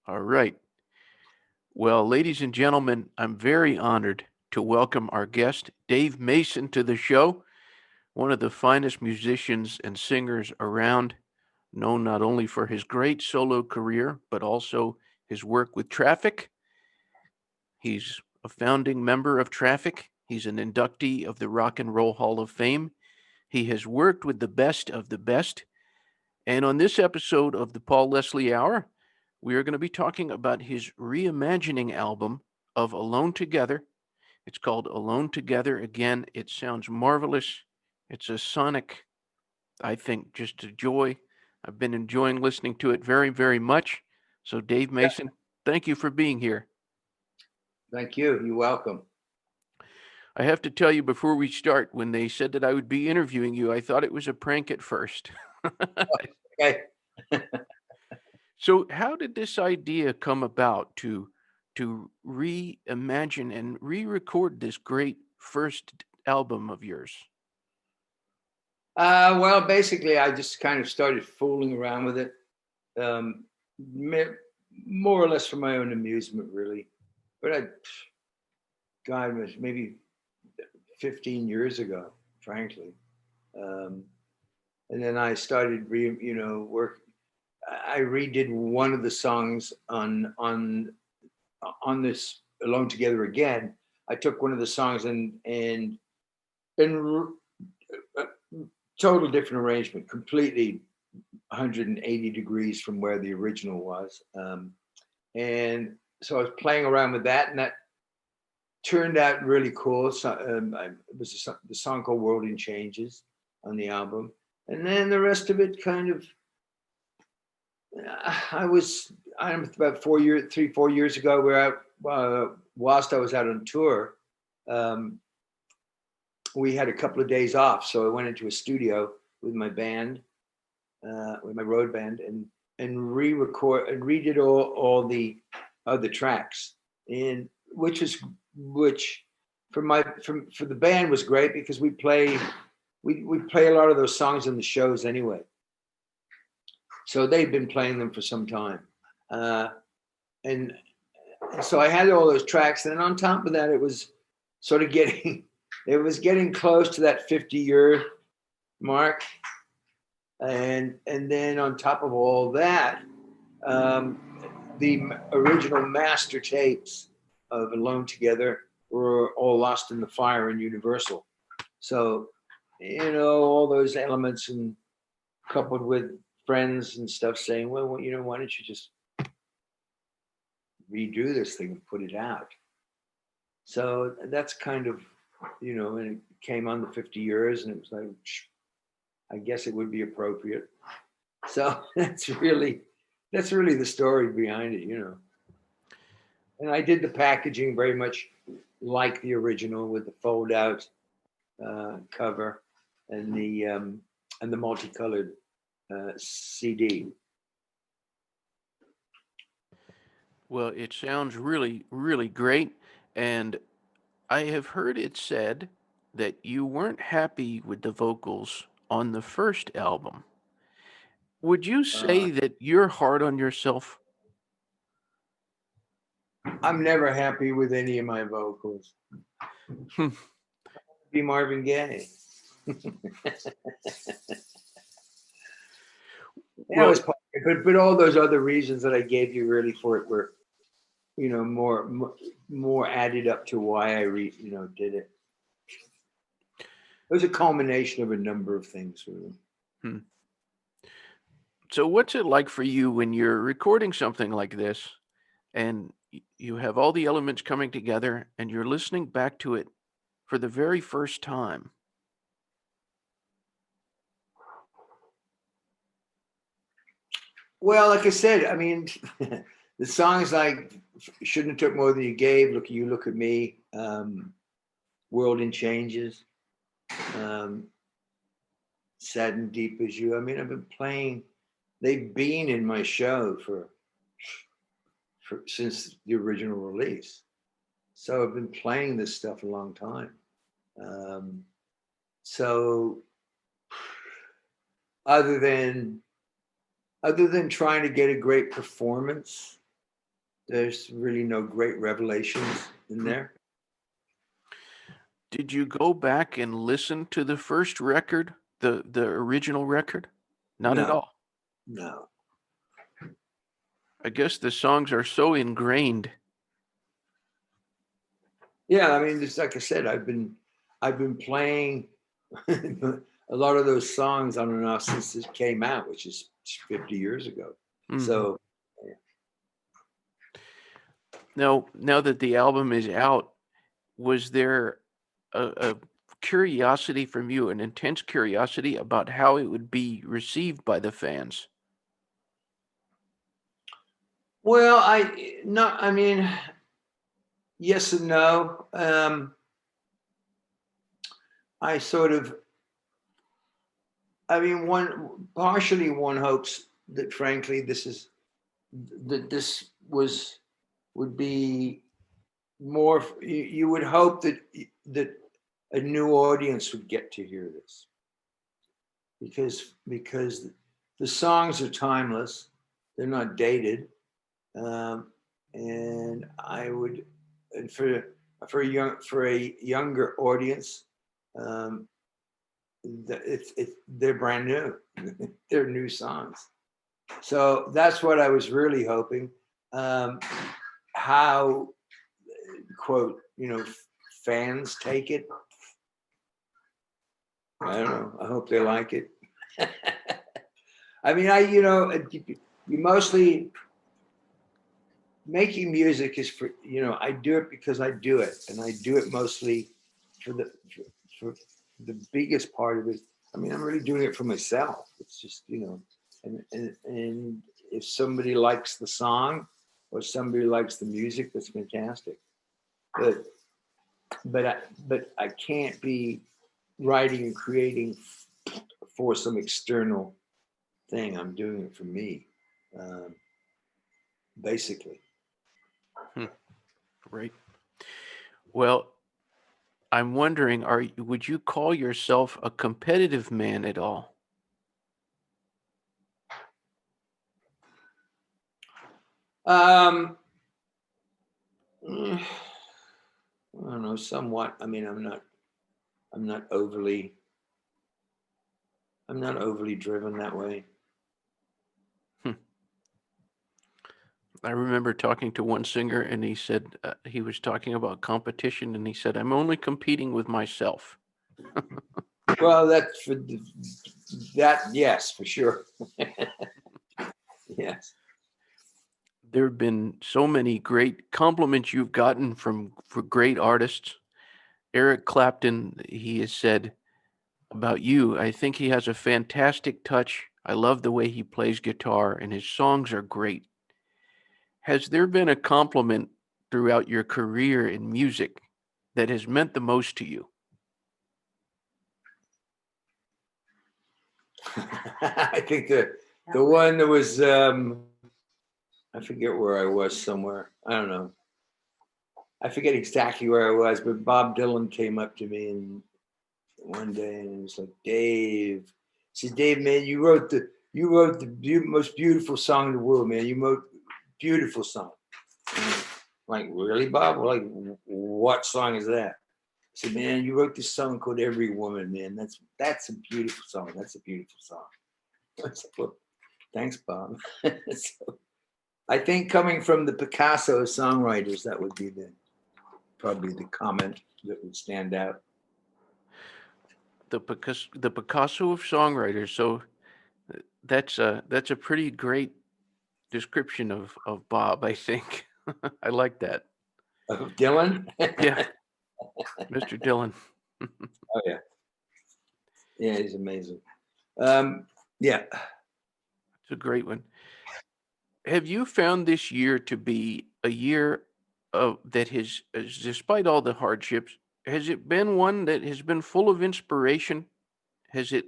All right. Well, ladies and gentlemen, I'm very honored to welcome our guest, Dave Mason, to the show, one of the finest musicians and singers around, known not only for his great solo career, but also his work with Traffic. He's a founding member of Traffic. He's an inductee of the Rock and Roll Hall of Fame. He has worked with the best of the best. And on this episode of the Paul Leslie Hour, we are going to be talking about his reimagining album of Alone Together. It's called Alone Together. Again, it sounds marvelous. It's a sonic, I think, just a joy. I've been enjoying listening to it very, very much. So, Dave Yeah, Mason, thank you for being here. thank you. You're welcome. I have to tell you before we start, when they said that I would be interviewing you, I thought it was a prank at first. Okay. So, how did this idea come about to reimagine and re-record this great first album of yours? Well, basically, I just kind of started fooling around with it, um, me- more or less for my own amusement, really. But God, it was maybe 15 years ago, frankly. Um, and then I started, work. I redid one of the songs on this Alone Together again. I took one of the songs and total different arrangement, completely 180 degrees from where the original was. And so I was playing around with that, and that turned out really cool. So it was the song called "World in Changes" on the album, and then the rest of it kind of. I'm about 4 years ago, where whilst I was out on tour, um, we had a couple of days off, so I went into a studio with my band, with my road band, and re-record and redid all the other tracks, and which for the band was great because we play a lot of those songs in the shows anyway, so they've been playing them for some time, and so I had all those tracks, and then on top of that, it was sort of getting it was getting close to that 50-year mark, and then on top of all that, um, the original master tapes of Alone Together were all lost in the fire in Universal. So, all those elements, and coupled with friends and stuff saying, well, why don't you just redo this thing and put it out? So that's kind of, and it came on the 50 years, and it was like, I guess it would be appropriate. So that's really the story behind it. And I did the packaging very much like the original, with the fold out cover and the multicolored CD. Well, it sounds really, really great. And I have heard it said that you weren't happy with the vocals on the first album. Would you Uh, say that you're hard on yourself? I'm never happy with any of my vocals. Be Marvin Gaye. That Well, was part of it. But all those other reasons that I gave you really for it were, more added up to why did it. It was a culmination of a number of things, really. hmm. So what's it like for you when you're recording something like this and you have all the elements coming together and you're listening back to it for the very first time? Well, like I said, I mean, the songs like "Shouldn't Have Took More Than You Gave," Look at Me," "World in Changes," um, "Sad and Deep as You." I mean, I've been playing. They've been in my show for since the original release, so I've been playing this stuff a long time. Um, so, other than other than trying to get a great performance, there's really no great revelations in Hmm. there. Did you go back and listen to the first record, the original record? Not at No, all. no. I guess the songs are so ingrained. Yeah, I mean, just like I said, I've been playing a lot of those songs on and off since it came out, which is 50 years ago. Mhm. So Now that the album is out, was there a curiosity from you, an intense curiosity about how it would be received by the fans? well, I mean, yes and no. I sort of, I mean, partially one hopes that, frankly, this would be more. You would hope that a new audience would get to hear this because the songs are timeless. They're not dated, and I would, and for a younger audience, um, they're brand new. They're new songs. So that's what I was really hoping. Um, how quote fans take it, I don't know. I hope they like it. I mean, you mostly making music is for, I do it because I do it, and I do it mostly for for the biggest part of it. I mean, I'm really doing it for myself. It's just, and if somebody likes the song or somebody likes the music, that's fantastic. But but I can't be writing and creating for some external thing. I'm doing it for me, um, basically. Hmm. Right. Well, I'm wondering, would you call yourself a competitive man at all? Um, I don't know, somewhat. I mean, I'm not overly, I'm not overly driven that way. Hmm. I remember talking to one singer, and he said he was talking about competition, and he said, "I'm only competing with myself." Well, that, yes, for sure. Yes. There have been so many great compliments you've gotten from for great artists. Eric Clapton, he has said about you, I think he has a fantastic touch. I love the way he plays guitar, and his songs are great. Has there been a compliment throughout your career in music that has meant the most to you? I think the one that was, I forget where I was somewhere. I don't know. I forget exactly where I was, but Bob Dylan came up to me and one day and he was like, Dave, he said, Dave, man, you wrote the most beautiful song in the world, man. You wrote beautiful song. And I'm like, really, Bob? Like, what song is that? I said, man, you wrote this song called Every Woman, man. That's a beautiful song. That's a beautiful song. I said, well, thanks, Bob. So I think coming from the Picasso songwriters, that would be probably the comment that would stand out. The Picasso of songwriters. So that's a pretty great description of Bob, I think. I like that. Of Dylan? Yeah, Mr. Dylan. Oh yeah, yeah, he's amazing. Um, yeah. It's a great one. Have you found this year to be a year of that has, despite all the hardships, has it been one that has been full of inspiration? Has it,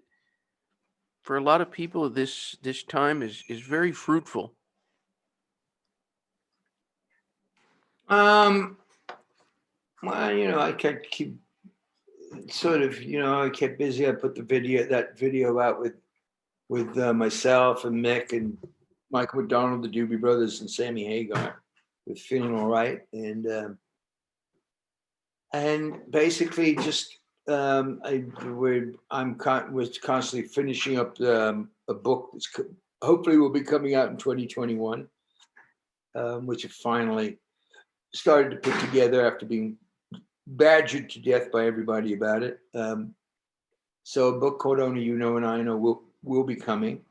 for a lot of people, this time is very fruitful. Um, well, I kept keep sort of, I kept busy. I put that video out with myself and Mick and Michael McDonald, the Doobie Brothers, and Sammy Hagar, with Feeling All Right, and basically just was constantly finishing up a book that's hopefully will be coming out in 2021, which I finally started to put together after being badgered to death by everybody about it. So a book called Only You Know and I Know will be coming.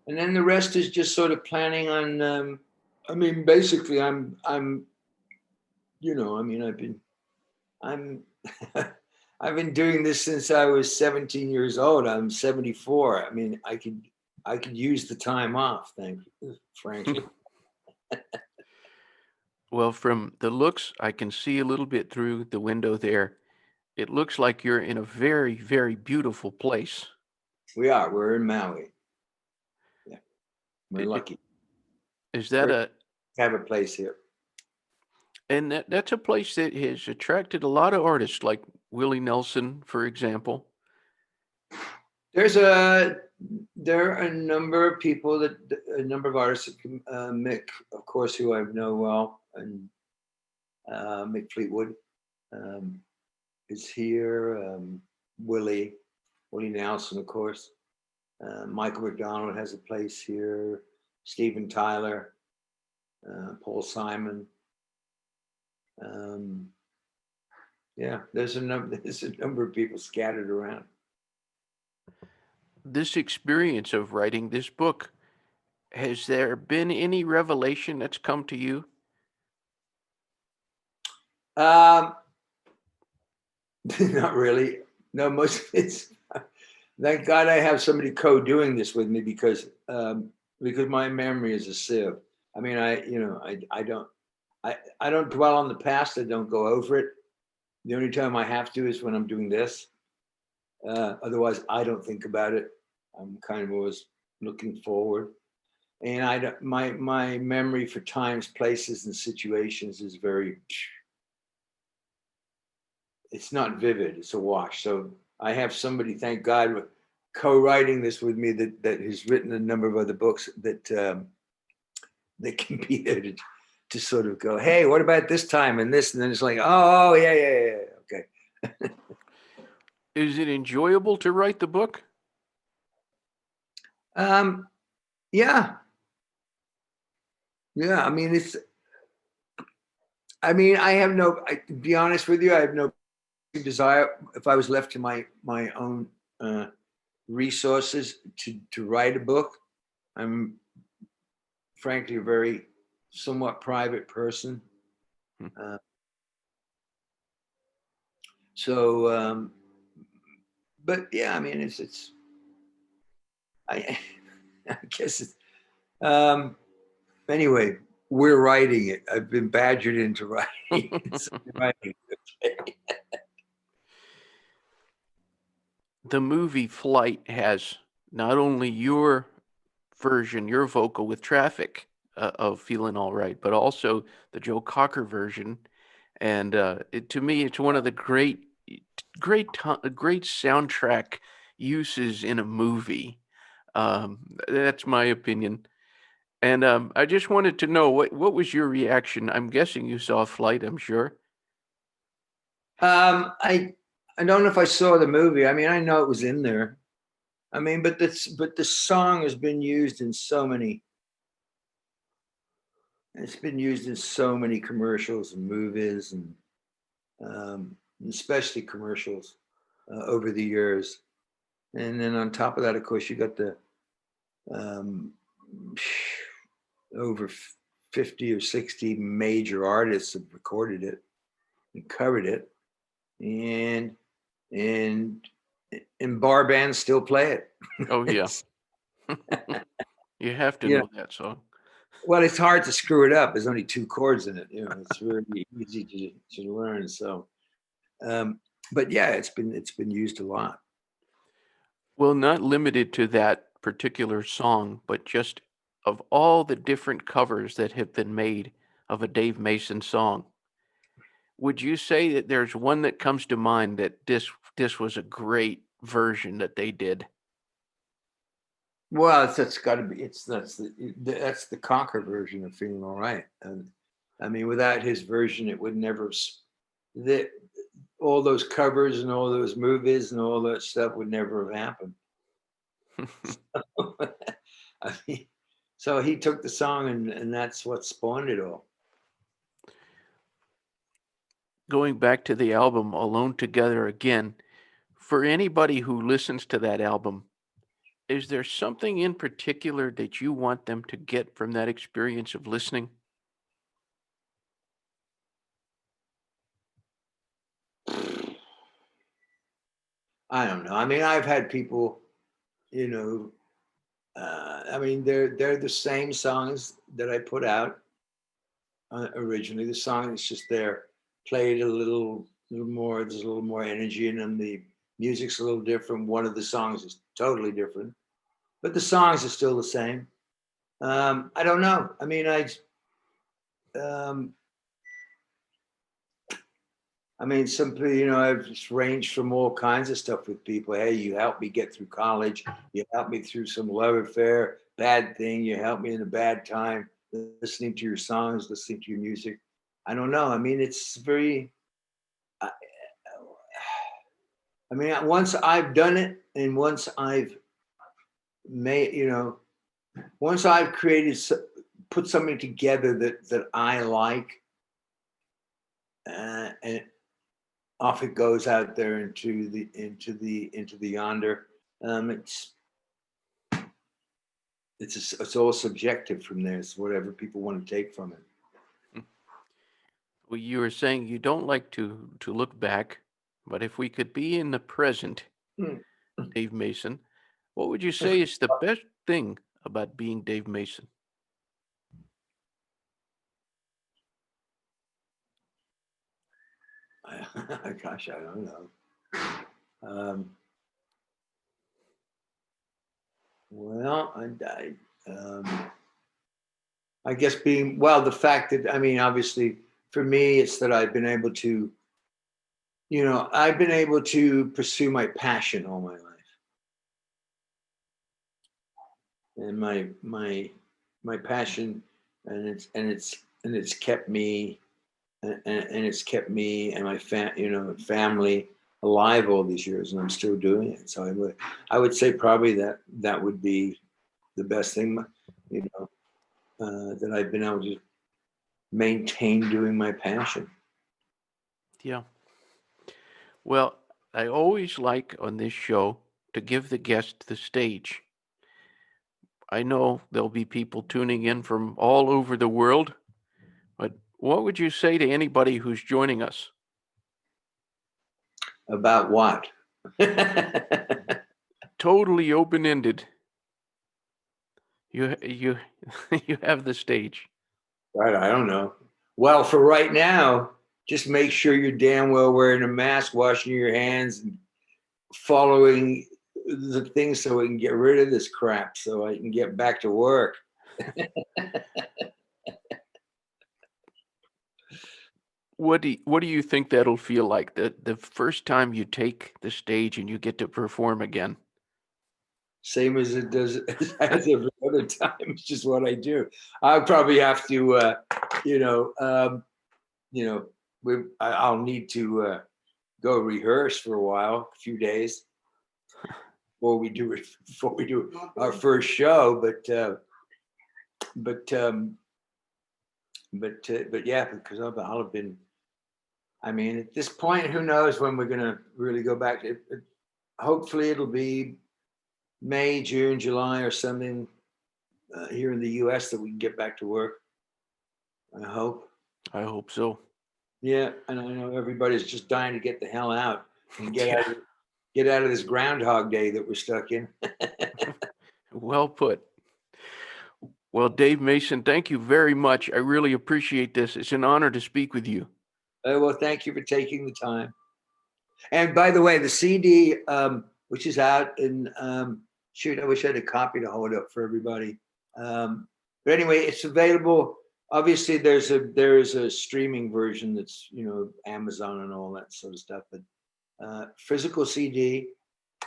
And then the rest is just sort of planning on, basically I'm, I've been doing this since I was 17 years old. I'm 74. I mean, I could use the time off, frankly. Well, from the looks, I can see a little bit through the window there. It looks like you're in a very, very beautiful place. We're in Maui. Yeah, we're I- lucky. Is that We have a place here. and that's a place that has attracted a lot of artists, like Willie Nelson, for example. There are a number of people a number of artists, Mick, of course, who I know well, and Mick Fleetwood is here. Willie Nelson, of course. Michael McDonald has a place here. Steven Tyler, Paul Simon. Yeah, there's a number of people scattered around. This experience of writing this book, has there been any revelation that's come to you? Not really. No, most of it's. Thank God I have somebody co-doing this with me because my memory is a sieve. I mean, I don't dwell on the past. I don't go over it. The only time I have to is when I'm doing this. Otherwise, I don't think about it. I'm kind of always looking forward, and my memory for times, places, and situations is very. It's not vivid. It's a wash. So I have somebody, thank God, co-writing this with me that has written a number of other books that can be there to sort of go, hey, what about this time and this, and then it's like, oh yeah, okay. Is it enjoyable to write the book? Yeah. I mean, to be honest with you, I have no desire, if I was left to my own resources to write a book. I'm frankly a very somewhat private person. But yeah, I mean, I guess it's, anyway, we're writing it. I've been badgered into writing. Writing. The movie Flight has not only your version, your vocal with Traffic of Feeling All Right, but also the Joe Cocker version. And to me, it's one of the great soundtrack uses in a movie. That's my opinion. And I just wanted to know what was your reaction? I'm guessing you saw Flight, I'm sure. I don't know if I saw the movie. I mean, I know it was in there. I mean, but the song has been used in so many. It's been used in so many commercials and movies, and especially commercials over the years. And then on top of that, of course, you got the over 50 or 60 major artists have recorded it and covered it, and bar bands still play it. Oh yeah. You have to know that song. Well, it's hard to screw it up. There's only 2 chords in it. It's really easy to learn. So, but yeah, it's been used a lot. Well, not limited to that particular song, but just of all the different covers that have been made of a Dave Mason song, would you say that there's one that comes to mind that this was a great version that they did? Well, that's got to be. That's the Conquer version of "Feeling All Right." And I mean, without his version, it would never. The, all those covers and all those movies and all that stuff would never have happened. I mean, so he took the song and that's what spawned it all. Going back to the album Alone Together Again, for anybody who listens to that album, is there something in particular that you want them to get from that experience of listening? I don't know. I mean, I've had people, I mean, they're the same songs that I put out originally. The song is just there, played a little more. There's a little more energy in them. The music's a little different. One of the songs is totally different, but the songs are still the same. I don't know. I mean, um, simply, I've just ranged from all kinds of stuff with people. Hey, you helped me get through college. You helped me through some love affair, bad thing. You helped me in a bad time, listening to your songs, listening to your music. I don't know. I mean, it's very, I, I mean, once I've done it and once I've made, once I've put something together that I like, and off it goes out there into the yonder. It's it's all subjective from there. It's whatever people want to take from it. Well, you were saying you don't like to look back, but if we could be in the present, Hmm. Dave Mason, what would you say is the best thing about being Dave Mason? Gosh, I don't know. Um, well, I guess the fact that, I mean, obviously for me, it's that I've been able to, I've been able to pursue my passion all my life. And my passion, and it's kept me, and it's kept me and my family alive all these years, and I'm still doing it. So I would say probably that would be the best thing, that I've been able to maintain doing my passion. Yeah. Well, I always like on this show to give the guest the stage. I know there'll be people tuning in from all over the world, but what would you say to anybody who's joining us? About what? Totally open-ended. You you have the stage. Right, I don't know. Well, for right now, just make sure you're damn well wearing a mask, washing your hands, and following the things so we can get rid of this crap, so I can get back to work. What do you think that'll feel like the first time you take the stage and you get to perform again? Same as it does as every other time. It's just what I do. I'll probably have to, you know, you know, I'll need to go rehearse for a while, a few days before we do our first show. But but yeah, because I'll have been. I mean, at this point, who knows when we're gonna really go back? Hopefully, it'll be May, June, July, or something here in the U.S. that we can get back to work. I hope. I hope so. Yeah, and I know everybody's just dying to get the hell out and Yeah, get out of this Groundhog Day that we're stuck in. well put. Well, Dave Mason, thank you very much. I really appreciate this. It's an honor to speak with you. Well, thank you for taking the time. And by the way, the CD, which is out, and shoot, I wish I had a copy to hold up for everybody. But anyway, it's available. Obviously, there's a streaming version that's Amazon and all that sort of stuff. But physical CD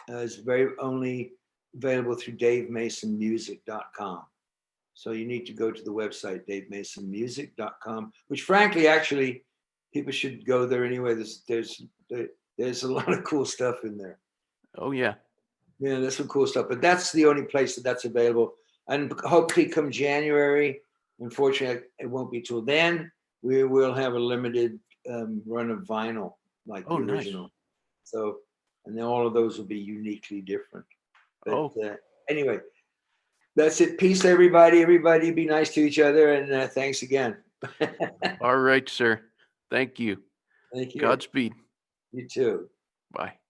is very only available through DaveMasonMusic.com. So you need to go to the website, DaveMasonMusic.com, which frankly, actually, people should go there anyway. There's a lot of cool stuff in there. Oh, yeah. Yeah, there's some cool stuff, but that's the only place that's available. And hopefully come January, unfortunately, it won't be till then, we will have a limited run of vinyl like Oh, the nice. original. So, and then all of those will be uniquely different. But anyway, that's it. Peace, everybody. Everybody be nice to each other. And thanks again. All right, sir. Thank you. Thank you. Godspeed. You too. Bye.